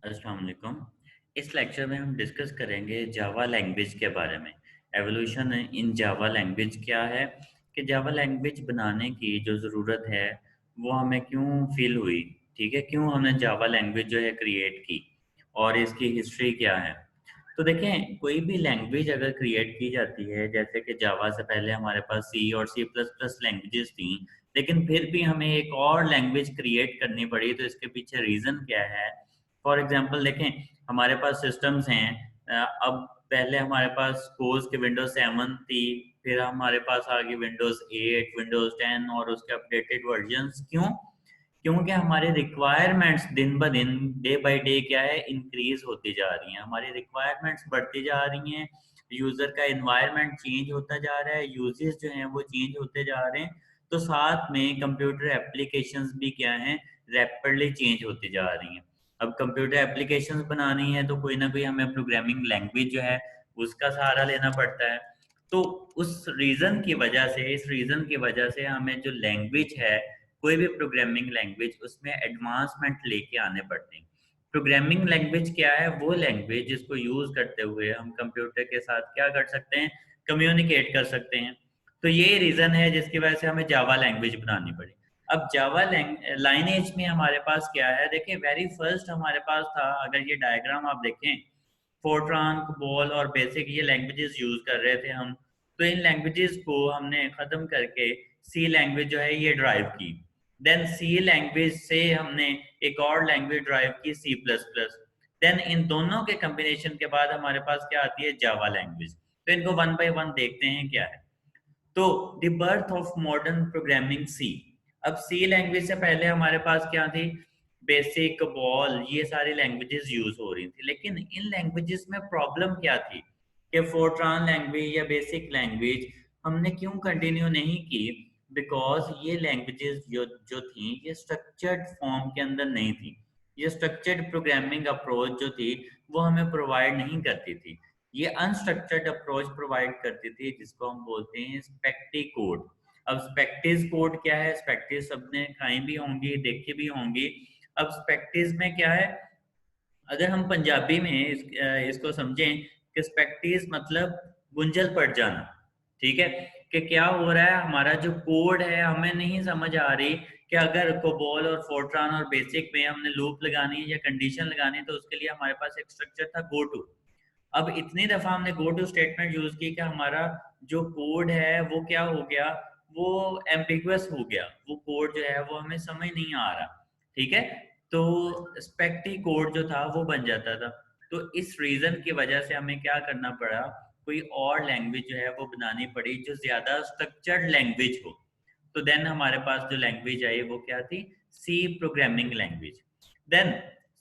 अस्सलाम वालेकुम। इस लेक्चर में हम डिस्कस करेंगे जावा लैंग्वेज के बारे में। एवोल्यूशन इन जावा लैंग्वेज क्या है कि जावा लैंग्वेज बनाने की जो ज़रूरत है वो हमें क्यों फील हुई, ठीक है? क्यों हमने जावा लैंग्वेज जो है क्रिएट की और इसकी हिस्ट्री क्या है। तो देखें, कोई भी लैंग्वेज अगर क्रिएट की जाती है, जैसे कि जावा से पहले हमारे पास सी और सी प्लस प्लस लैंग्वेजेस थी, लेकिन फिर भी हमें एक और लैंग्वेज क्रिएट करनी पड़ी, तो इसके पीछे रीज़न क्या है? फॉर एग्जांपल देखें, हमारे पास सिस्टम्स हैं। अब पहले हमारे पास सपोज कि विंडोज 7 थी, फिर हमारे पास आ गई विंडोज 8, विंडोज 10 और उसके अपडेटेड वर्जन्स। क्यों? क्योंकि हमारी रिक्वायरमेंट्स दिन ब दिन, डे बाय डे क्या है, इंक्रीज होती जा रही हैं। हमारी रिक्वायरमेंट्स बढ़ती जा रही हैं, यूज़र का एनवायरनमेंट चेंज होता जा रहा है, यूजेस जो हैं वो चेंज होते जा रहे हैं। तो साथ में कंप्यूटर एप्लीकेशंस भी क्या हैं, रैपिडली चेंज होती जा रही हैं। अब कंप्यूटर एप्लीकेशंस बनानी है तो कोई ना कोई हमें प्रोग्रामिंग लैंग्वेज जो है उसका सहारा लेना पड़ता है। तो उस रीज़न की वजह से, इस रीज़न की वजह से हमें जो लैंग्वेज है, कोई भी प्रोग्रामिंग लैंग्वेज, उसमें एडवांसमेंट लेके आने पड़ते हैं। प्रोग्रामिंग लैंग्वेज क्या है? वो लैंग्वेज जिसको यूज़ करते हुए हम कंप्यूटर के साथ क्या कर सकते हैं, कम्युनिकेट कर सकते हैं। तो ये रीज़न है जिसकी वजह से हमें जावा लैंग्वेज बनानी पड़ी। अब जावा लाइनेज में हमारे पास क्या है, देखिए वेरी फर्स्ट हमारे पास था, अगर ये डायग्राम आप देखें, फोर्ट्रान, कोबोल और बेसिक, ये लैंग्वेजेस यूज कर रहे थे हम। तो इन लैंग्वेजेस को हमने खत्म करके सी लैंग्वेज जो है ये ड्राइव की। देन सी लैंग्वेज से हमने एक और लैंग्वेज ड्राइव की, सी प्लस प्लस। देन इन दोनों के कम्बिनेशन के बाद हमारे पास क्या आती है, जावा लैंग्वेज। तो इनको वन बाय वन देखते हैं क्या है। तो the birth of modern programming, C. अब सी लैंग्वेज से पहले हमारे पास क्या थी, बेसिक, बॉल, ये सारी लैंग्वेजेस यूज हो रही थी। लेकिन इन लैंग्वेजेस में प्रॉब्लम क्या थी कि फोर्ट्रान लैंग्वेज या बेसिक लैंग्वेज हमने क्यों कंटिन्यू नहीं की? बिकॉज ये लैंग्वेजेस जो जो थी, ये स्ट्रक्चर्ड फॉर्म के अंदर नहीं थी। ये स्ट्रक्चर्ड प्रोग्रामिंग अप्रोच जो थी वो हमें प्रोवाइड नहीं करती थी। ये अनस्ट्रक्चर्ड अप्रोच प्रोवाइड करती थी, जिसको हम बोलते हैं स्पेक्टी कोड। अब स्पेक्टिस कोड क्या है? स्पेक्टिस सबने खाई भी होंगी, देखी भी होंगी। अब स्पेक्टिस में क्या है, अगर हम पंजाबी में इसको समझें कि स्पेक्टिस मतलब गुंजल पड़ जाना, ठीक है? कि क्या हो रहा है, हमारा जो कोड है हमें नहीं समझ आ रही कि अगर कोबोल और फोर्ट्रान और बेसिक में हमने लूप लगानी है या कंडीशन लगानी है, तो उसके लिए हमारे पास एक स्ट्रक्चर था, गो टू। अब इतनी दफा हमने गो टू स्टेटमेंट यूज की कि हमारा जो कोड है वो क्या हो गया, वो एम्बिगुअस हो गया। वो कोड जो है वो हमें समझ नहीं आ रहा, ठीक है? तो स्पेक्टी कोड जो था वो बन जाता था। तो इस रीजन की वजह से हमें क्या करना पड़ा, कोई और लैंग्वेज जो है वो बनानी पड़ी जो ज्यादा स्ट्रक्चर्ड लैंग्वेज हो। तो देन हमारे पास जो लैंग्वेज आई वो क्या थी, C programming language. Then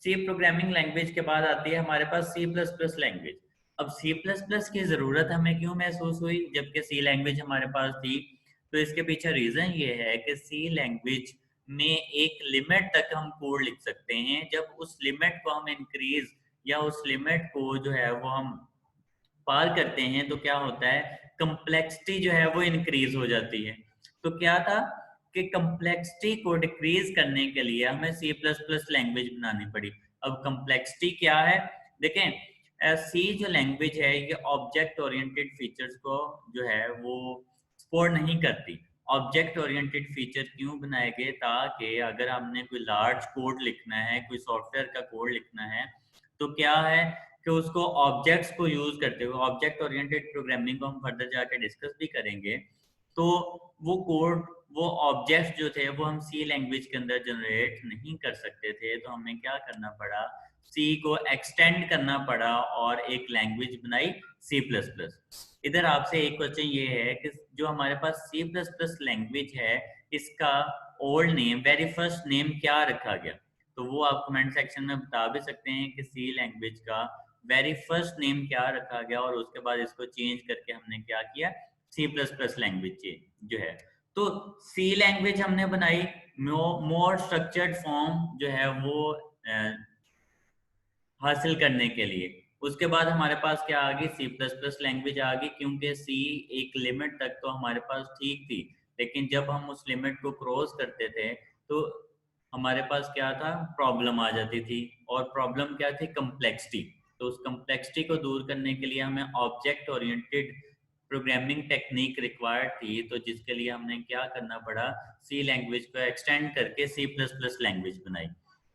C programming language के बाद आती है हमारे पास सी प्लस प्लस लैंग्वेज। अब सी प्लस प्लस की ज़रूरत हमें क्यों महसूस हुई जबकि सी लैंग्वेज हमारे पास थी? तो इसके पीछे रीज़न ये है कि सी लैंग्वेज में एक लिमिट तक हम कोड लिख सकते हैं। जब उस लिमिट को हम इंक्रीज या उस लिमिट को जो है वो हम पार करते हैं, तो क्या होता है, कंप्लेक्सिटी जो है वो इंक्रीज हो जाती है। तो क्या था कि कंप्लेक्सिटी को डिक्रीज करने के लिए हमें सी प्लस प्लस लैंग्वेज बनानी पड़ी। अब कंप्लेक्सिटी क्या है, देखें, सी जो लैंग्वेज है ये ऑब्जेक्ट ओरिएंटेड फीचर्स को जो है वो सपोर्ट नहीं करती। ऑब्जेक्ट ओरिएंटेड फीचर क्यों बनाए गए, ताकि अगर हमने कोई लार्ज कोड लिखना है, कोई सॉफ्टवेयर का कोड लिखना है, तो क्या है कि उसको ऑब्जेक्ट्स को यूज करते हुए, ऑब्जेक्ट ओरिएंटेड प्रोग्रामिंग को हम फर्दर जाके डिस्कस भी करेंगे। तो वो कोड, वो ऑब्जेक्ट्स जो थे वो हम सी लैंग्वेज के अंदर जनरेट नहीं कर सकते थे। तो हमें क्या करना पड़ा, सी को एक्सटेंड करना पड़ा और एक लैंग्वेज बनाई, सी प्लस प्लस। इधर आपसे एक क्वेश्चन ये है कि जो हमारे पास सी प्लस प्लस लैंग्वेज है, इसका old name, very first name क्या रखा गया? तो वो आप कमेंट सेक्शन में बता भी सकते हैं कि सी लैंग्वेज का वेरी फर्स्ट नेम क्या रखा गया, और उसके बाद इसको चेंज करके हमने क्या किया, सी प्लस प्लस लैंग्वेज जो है। तो सी लैंग्वेज हमने बनाई मोर स्ट्रक्चर्ड फॉर्म जो है वो हासिल करने के लिए। उसके बाद हमारे पास क्या आ गई, सी प्लस प्लस लैंग्वेज आ गई, क्योंकि सी एक लिमिट तक तो हमारे पास ठीक थी। लेकिन जब हम उस लिमिट को क्रॉस करते थे तो हमारे पास क्या था, प्रॉब्लम आ जाती थी, और प्रॉब्लम क्या थी, कम्प्लेक्सिटी। तो उस कम्प्लेक्सिटी को दूर करने के लिए हमें object oriented programming technique required थी, तो जिसके लिए हमने क्या करना पड़ा, सी लैंग्वेज को एक्सटेंड करके सी प्लस प्लस लैंग्वेज बनाई।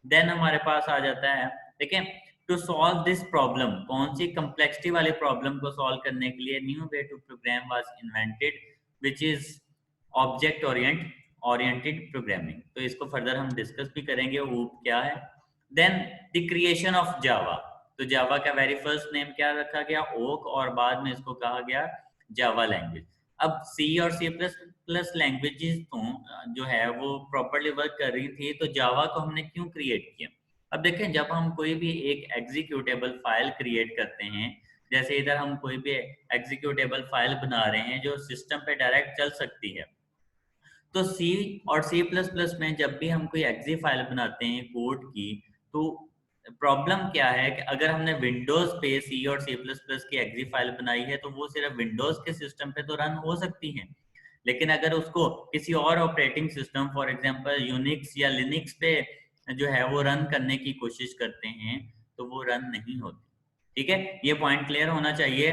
देन हमारे पास आ जाता है, देखें, टू सॉल्व दिस प्रॉब्लम, कौन सी कम्प्लेक्सिटी वाली प्रॉब्लम को सॉल्व करने के लिए new way to program was invented, which is object oriented programming. तो इसको फर्दर हम डिस्कस भी करेंगे वो क्या है। Then the creation of Java, तो जावा का वेरी फर्स्ट नेम क्या रखा गया, ओक, और बाद में इसको कहा गया जावा लैंग्वेज। अब सी और सी प्लस प्लस लैंग्वेजेस तो जो है वो प्रॉपरली वर्क कर रही थी, तो जावा को हमने क्यों क्रिएट किया। अब देखें, जब हम कोई भी एक एग्जीक्यूटेबल फाइल क्रिएट करते हैं, जैसे इधर हम कोई भी एग्जीक्यूटेबल फाइल बना रहे हैं जो सिस्टम पे डायरेक्ट चल सकती है, तो सी और सी प्लस प्लस में जब भी हम कोई एग्जी फाइल बनाते हैं कोड की, तो प्रॉब्लम क्या है कि अगर हमने विंडोज पे सी और सी प्लस प्लस की एग्जी फाइल बनाई है, तो वो सिर्फ विंडोज के सिस्टम पे तो रन हो सकती है, लेकिन अगर उसको किसी और operating system, for example Unix या लिनक्स पे जो है वो रन करने की कोशिश करते हैं, तो वो रन नहीं होती। ठीक है, ये पॉइंट क्लियर होना चाहिए।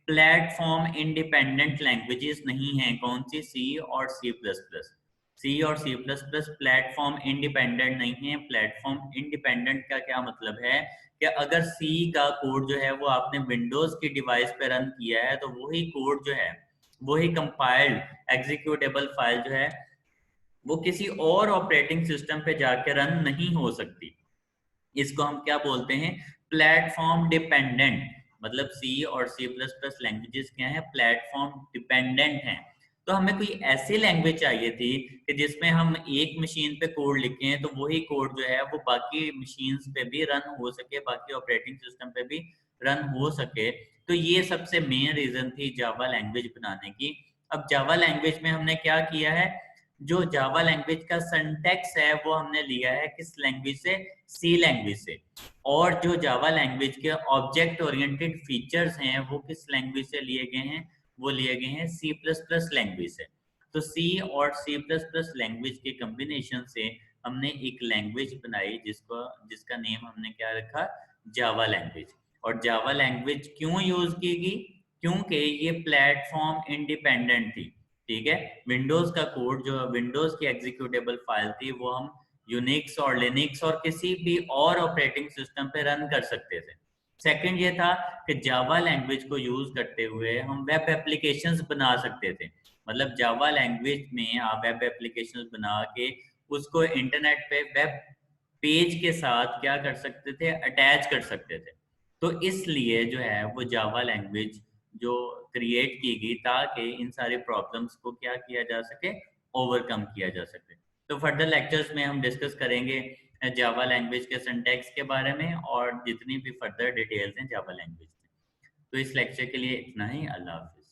प्लेटफॉर्म इंडिपेंडेंट लैंग्वेजेस नहीं है, कौन सी, सी और सी प्लस प्लस। सी और C plus plus platform independent नहीं है। प्लेटफॉर्म इंडिपेंडेंट का क्या मतलब है कि अगर सी का कोड जो है वो आपने विंडोज की डिवाइस पे रन किया है, तो वही कोड जो है, वही कंपाइल्ड एग्जीक्यूटेबल फाइल जो है वो किसी और ऑपरेटिंग सिस्टम पे जाके रन नहीं हो सकती। इसको हम क्या बोलते हैं, प्लेटफॉर्म डिपेंडेंट। मतलब सी और सी प्लस प्लस लैंग्वेजेस क्या है, प्लेटफॉर्म डिपेंडेंट हैं। तो हमें कोई ऐसी लैंग्वेज चाहिए थी कि जिसमें हम एक मशीन पे कोड लिखें तो वही कोड जो है वो बाकी मशीन्स पे भी रन हो सके, बाकी ऑपरेटिंग सिस्टम पे भी रन हो सके। तो ये सबसे मेन रीजन थी जावा लैंग्वेज बनाने की। अब जावा लैंग्वेज में हमने क्या किया है, जो जावा लैंग्वेज का सिंटैक्स है वो हमने लिया है किस लैंग्वेज से, सी लैंग्वेज से। और जो जावा लैंग्वेज के ऑब्जेक्ट ओरिएंटेड फीचर्स हैं वो किस लैंग्वेज से लिए गए हैं, वो लिए गए हैं सी प्लस प्लस लैंग्वेज से। तो सी और सी प्लस प्लस लैंग्वेज के कम्बिनेशन से हमने एक लैंग्वेज बनाई जिसको जिसका नेम हमने क्या रखा, जावा लैंग्वेज। और जावा लैंग्वेज क्यों यूज की गई, क्योंकि ये प्लेटफॉर्म इंडिपेंडेंट थी। ठीक है, विंडोज का कोड जो विंडोज की एग्जीक्यूटेबल फाइल थी वो हम यूनिक्स और लिनक्स और किसी भी और ऑपरेटिंग सिस्टम पे रन कर सकते थे। सेकंड ये था कि जावा लैंग्वेज को यूज करते हुए हम वेब एप्लीकेशंस बना सकते थे। मतलब जावा लैंग्वेज में आप वेब एप्लीकेशंस बना के उसको इंटरनेट पे वेब पेज के साथ क्या कर सकते थे, अटैच कर सकते थे। तो इसलिए जो है वो जावा लैंग्वेज जो क्रिएट की गई ताकि इन सारी प्रॉब्लम्स को क्या किया जा सके, ओवरकम किया जा सके। तो फर्दर लेक्चर्स में हम डिस्कस करेंगे जावा लैंग्वेज के सिंटैक्स के बारे में और जितनी भी फर्दर डिटेल्स हैं जावा लैंग्वेज में। तो इस लेक्चर के लिए इतना ही, अल्लाह हाफिज।